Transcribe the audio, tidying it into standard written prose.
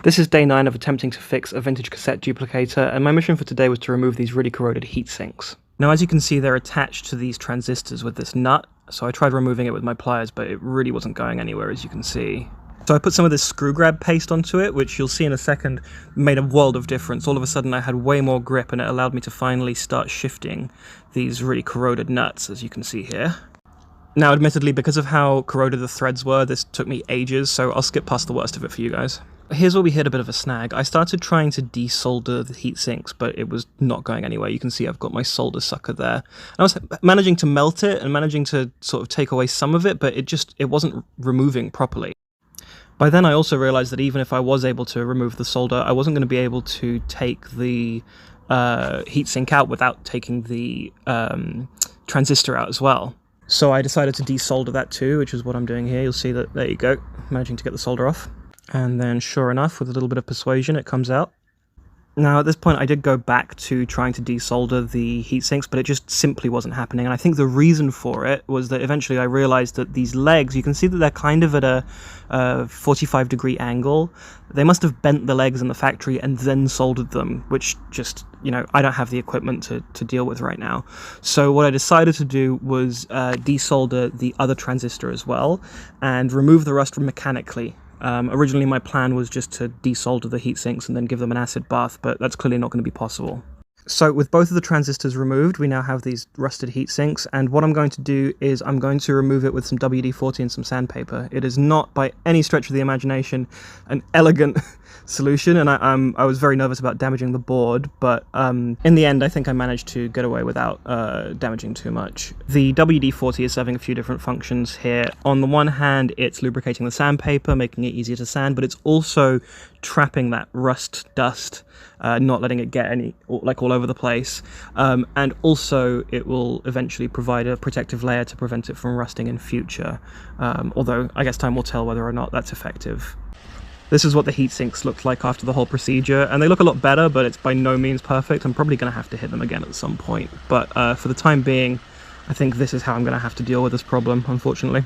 This is day 9 of attempting to fix a vintage cassette duplicator, and my mission for today was to remove these really corroded heat sinks. Now, as you can see, they're attached to these transistors with this nut, so I tried removing it with my pliers, but it really wasn't going anywhere, as you can see. So I put some of this screw grab paste onto it, which you'll see in a second made a world of difference. All of a sudden I had way more grip, and it allowed me to finally start shifting these really corroded nuts, as you can see here. Now, admittedly, because of how corroded the threads were, this took me ages, so I'll skip past the worst of it for you guys. Here's where we hit a bit of a snag. I started trying to desolder the heat sinks, but it was not going anywhere. You can see I've got my solder sucker there. And I was managing to melt it and managing to sort of take away some of it, but it wasn't removing properly. By then I also realized that even if I was able to remove the solder, I wasn't going to be able to take the heatsink out without taking the transistor out as well. So I decided to desolder that too, which is what I'm doing here. You'll see that, there you go, managing to get the solder off. And then sure enough, with a little bit of persuasion, it comes out. Now, at this point, I did go back to trying to desolder the heat sinks, but it just simply wasn't happening. And I think the reason for it was that eventually I realized that these legs, you can see that they're kind of at a 45-degree angle. They must have bent the legs in the factory and then soldered them, which just, I don't have the equipment to deal with right now. So what I decided to do was desolder the other transistor as well and remove the rust mechanically. Originally my plan was just to desolder the heat sinks and then give them an acid bath, but that's clearly not going to be possible. So with both of the transistors removed, we now have these rusted heat sinks, and what I'm going to do is I'm going to remove it with some WD-40 and some sandpaper. It is not by any stretch of the imagination an elegant solution, and I was very nervous about damaging the board, but in the end I think I managed to get away without damaging too much. The WD-40 is serving a few different functions here. On the one hand, it's lubricating the sandpaper, making it easier to sand, but it's also trapping that rust dust, not letting it get all over the place, and also it will eventually provide a protective layer to prevent it from rusting in future, although I guess time will tell whether or not that's effective. This is what the heat sinks looked like after the whole procedure, and they look a lot better, but it's by no means perfect. I'm probably going to have to hit them again at some point, but for the time being, I think this is how I'm going to have to deal with this problem, unfortunately.